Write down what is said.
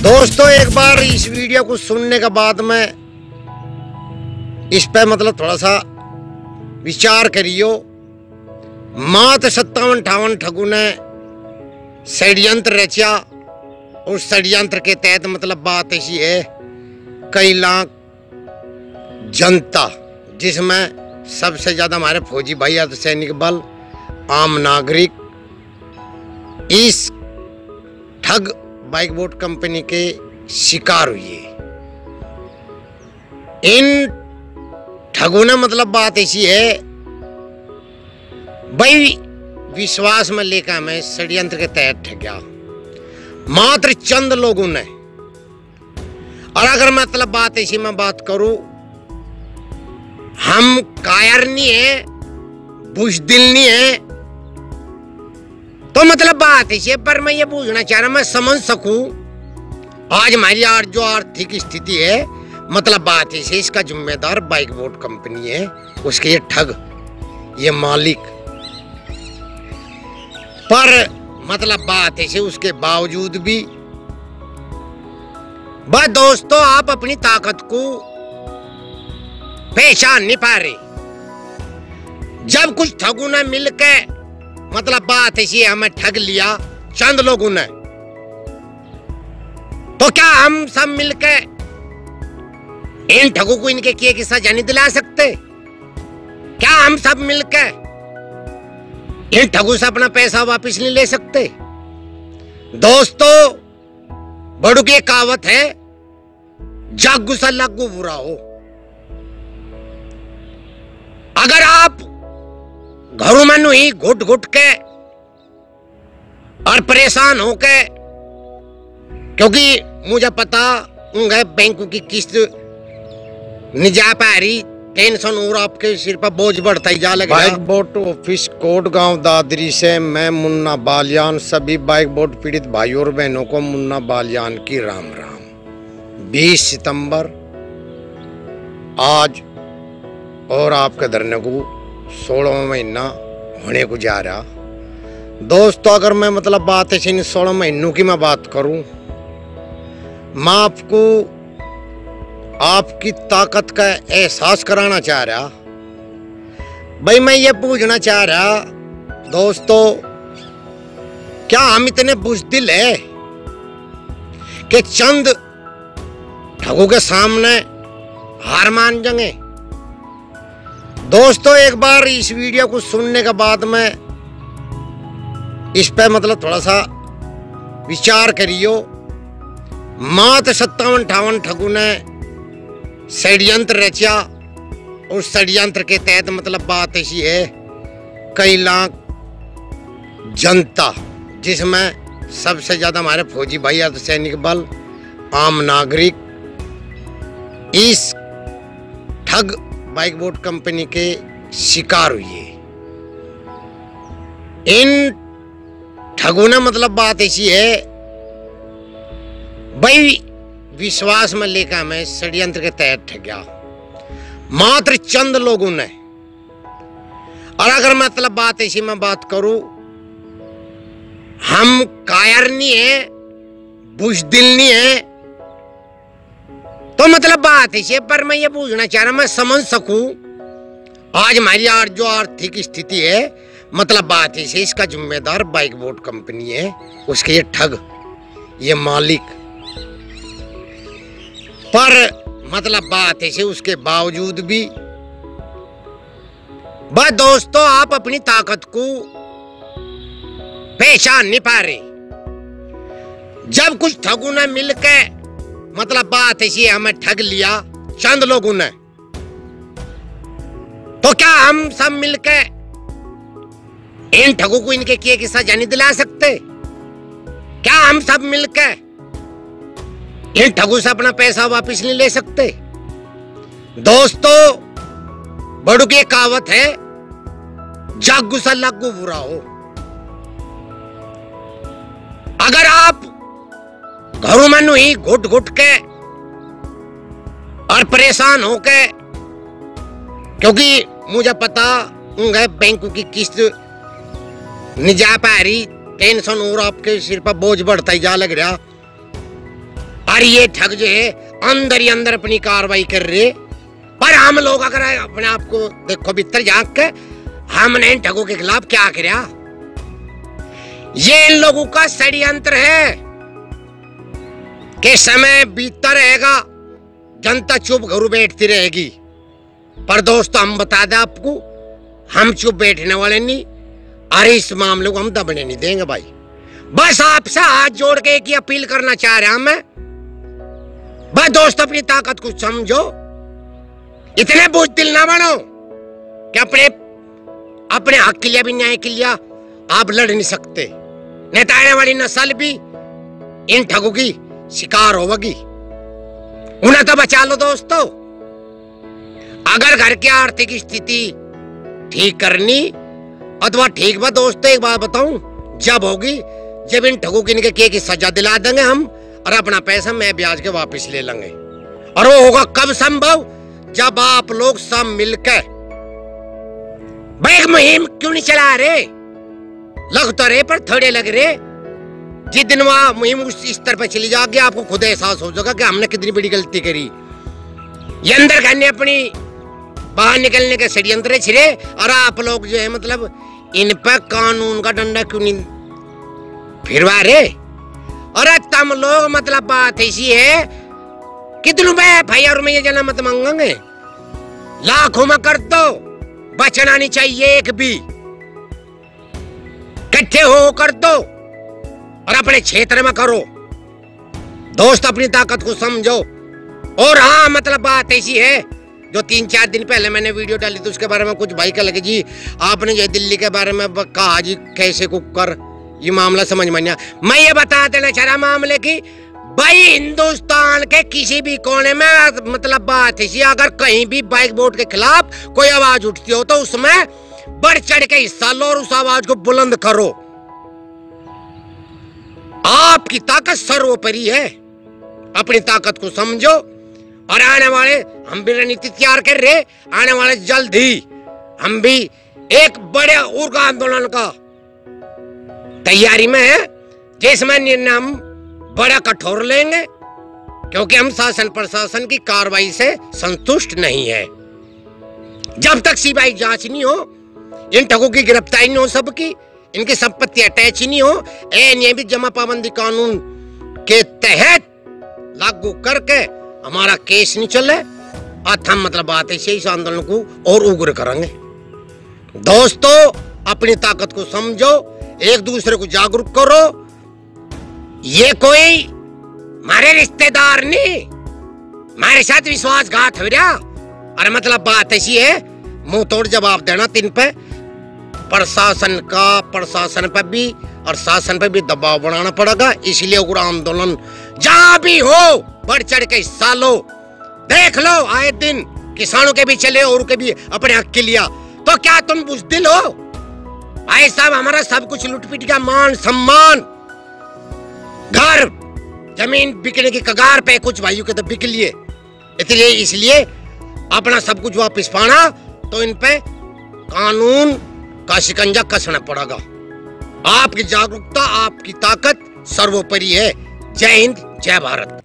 दोस्तों, एक बार इस वीडियो को सुनने के बाद में इस पे मतलब थोड़ा सा विचार करियो। मात्र 57-58 ठगों ने षड्यंत्र रचा। उस षड्यंत्र के तहत मतलब बात ऐसी है, कई लाख जनता, जिसमें सबसे ज्यादा हमारे फौजी भाई, अर्धसैनिक बल, आम नागरिक इस ठग बाइक बोट कंपनी के शिकार हुई है। इन ठगों ने मतलब बात ऐसी है भाई, विश्वास में लेकर हमें षड्यंत्र के तहत ठगा मात्र चंद लोगों ने। और अगर मतलब बात ऐसी मैं बात करूं, हम कायर नहीं है, बुज़दिल नहीं है, तो मतलब बात ऐसी है। पर मैं ये पूछना चाह रहा, मैं समझ सकूं आज हमारी जो आर्थिक स्थिति है, मतलब बात ऐसी, इसका जिम्मेदार बाइक बोट कंपनी है, उसके ये ठग, ये मालिक। पर मतलब बात ऐसे, उसके बावजूद भी बस दोस्तों, आप अपनी ताकत को पहचान नहीं पा रहे। जब कुछ ठगों ने मिलकर मतलब बात ऐसी है, हमें ठग लिया चंद लोगों ने, तो क्या हम सब मिलकर इन ठगों को इनके किए की सजा नहीं दिला सकते? क्या हम सब मिलकर इन ठगों से अपना पैसा वापस नहीं ले सकते? दोस्तों, बड़ों की कहावत है, जागू सा लागू बुरा हो। अगर आप घरों में नहीं घुट घुट के और परेशान होके, क्योंकि मुझे पता होंगे बैंकों की किस्त नहीं जा पा रही, टेंशन और आपके सिर पर बोझ बढ़ता ही जा लगा। बाइक बोट ऑफिस कोट गांव दादरी से मैं मुन्ना बालियान सभी बाइक बोट पीड़ित भाइयों और बहनों को मुन्ना बालियान की राम राम। 20 सितंबर आज और आपके धरने को 16वां महीना होने को जा रहा। दोस्तों, अगर मैं मतलब बात ऐसी इन 16 महीनों की मैं बात करूं, मैं आपको आपकी ताकत का एहसास कराना चाह रहा। भाई मैं ये पूछना चाह रहा दोस्तों, क्या हम इतने बुज़दिल है कि चंद ठगों के सामने हार मान जाएंगे? दोस्तों, एक बार इस वीडियो को सुनने के बाद में इस पे मतलब थोड़ा सा विचार करियो। मात्र 57-58 ठगों ने षड्यंत्र रचा। उस षड्यंत्र के तहत मतलब बात ऐसी है, कई लाख जनता, जिसमें सबसे ज्यादा हमारे फौजी भाई, अर्धसैनिक बल, आम नागरिक इस ठग बाइक बोट कंपनी के शिकार हुई है। इन ठगों ने मतलब बात ऐसी है भाई, विश्वास में लेकर हमें षड्यंत्र के तहत ठगा मात्र चंद लोगों ने। और अगर मतलब बात ऐसी मैं बात करूं, हम कायर नहीं है, बुज़दिल नहीं है, तो मतलब बात ऐसी है। पर मैं ये पूछना चाह रहा, मैं समझ सकूं आज हमारी जो आर्थिक स्थिति है, मतलब बात ऐसी, इसका जिम्मेदार बाइक बोट कंपनी है, उसके ये ठग, ये मालिक। पर मतलब बात ऐसे, उसके बावजूद भी बस दोस्तों, आप अपनी ताकत को पहचान नहीं पा रहे। जब कुछ ठगों ने मिलकर मतलब बात ऐसी है, हमें ठग लिया चंद लोगों ने, तो क्या हम सब मिलकर इन ठगों को इनके किए की सजा नहीं दिला सकते? क्या हम सब मिलकर इन ठगों से अपना पैसा वापस नहीं ले सकते? दोस्तों, बड़ों की कहावत है, जागू सा लागू बुरा हो। अगर आप घरों में नहीं घुट घुट के और परेशान होके, क्योंकि मुझे पता होंगे बैंकों की किस्त नहीं जा पा रही, टेंशन और आपके सिर पर बोझ बढ़ता ही जा लग रहा। और ये ठग जो है अंदर ही अंदर अपनी कार्रवाई कर रहे। पर हम लोग अगर अपने आप को देखो भीतर झांक के, हमने इन ठगों के खिलाफ क्या किया? ये इन लोगों का षड्यंत्र है कि समय बीतता रहेगा, जनता चुप घरों बैठती रहेगी। पर दोस्तों हम बता दें आपको, हम चुप बैठने वाले नहीं। अरे इस मामले को हम दबने नहीं देंगे भाई। बस आपसे हाथ जोड़ के एक ही अपील करना चाह रहे हैं मैं, बस दोस्त अपनी ताकत को समझो, इतने बुज़दिल ना बनो कि अपने हक के लिए भी, न्याय के लिए आप लड़ नहीं सकते। नहीं तो आने वाली नस्ल भी इन ठगों की शिकार होगी। उन्हें तो बचा लो दोस्तों। अगर घर की आर्थिक स्थिति ठीक करनी अथवा ठीक बा दोस्तों, एक बात बताऊं, जब होगी जब इन ठगों की सजा दिला देंगे हम, और अपना पैसा मैं ब्याज के वापस ले लेंगे। और वो होगा कब संभव? जब आप लोग सब मिलकर एक मुहिम क्यों नहीं चला रहे? लग तो रहे पर थोड़े लग रहे। जिस दिन वहां मुहिम उस स्तर पर चली जाएगी, आपको खुद एहसास हो जाएगा कि हमने कितनी बड़ी गलती करी। ये अंदर खाने अपनी बाहर निकलने के षड्यंत्र छिड़े, और आप लोग जो है मतलब इन पर कानून का डंडा क्यों नहीं फिरवा रहे? और तुम लोग मतलब बात ऐसी है कि दिनों में FIR में ये जना मत मांगेंगे, लाखों में कर दो, बचना नहीं चाहिए एक भी। इकट्ठे हो कर दो और अपने क्षेत्र में करो। दोस्त अपनी ताकत को समझो। और हाँ मतलब बात ऐसी है, जो 3-4 दिन पहले मैंने वीडियो डाली थी उसके बारे में कुछ भाई का लगे जी आपने जो दिल्ली के बारे में कहा जी कैसे कुकर, ये मामला समझ में नहीं आया। मैं ये बता देना चाह रहा मामले की, भाई हिंदुस्तान के किसी भी कोने में मतलब बात ऐसी, अगर कहीं भी बाइक बोर्ड के खिलाफ कोई आवाज उठती हो तो उसमें बढ़ चढ़ के हिस्सा लो और उस आवाज को बुलंद करो। आपकी ताकत सर्वोपरि है, अपनी ताकत को समझो। और आने वाले हम भी रणनीति तैयार कर रहे, आने वाले जल्द ही हम भी एक बड़े उग्र आंदोलन का तैयारी में है, जिसमें निर्णय हम बड़ा कठोर लेंगे, क्योंकि हम शासन प्रशासन की कार्रवाई से संतुष्ट नहीं है। जब तक सीबीआई जांच नहीं हो, इन ठगों की गिरफ्तारी नहीं हो, सबकी इनकी संपत्ति अटैच नहीं हो, नियमित जमा पाबंदी कानून के तहत लागू करके हमारा केस नहीं चले, हम मतलब बात है इस आंदोलन को और उग्र करेंगे। दोस्तों अपनी ताकत को समझो, एक दूसरे को जागरूक करो। ये कोई हमारे रिश्तेदार नहीं, हमारे साथ विश्वासघात हो रहा। और मतलब बात ऐसी है, मुंह तोड़ जवाब देना तीन पे, प्रशासन पर भी और शासन पर भी दबाव बनाना पड़ेगा। इसलिए उग्र आंदोलन जहां भी हो बढ़ चढ़ के हिस्सा लो। देख लो आए दिन किसानों के भी चले और के भी अपने हक के लिया, तो क्या तुम बुज़दिल हो? भाई साहब हमारा सब कुछ लुटपिट का मान सम्मान, घर जमीन बिकने की कगार पे, कुछ भाइयों के तो बिक लिए, इसलिए अपना सब कुछ वापस पाना, तो इन पे कानून का शिकंजा कसना पड़ेगा। आपकी जागरूकता, आपकी ताकत सर्वोपरि है। जय हिंद, जय भारत।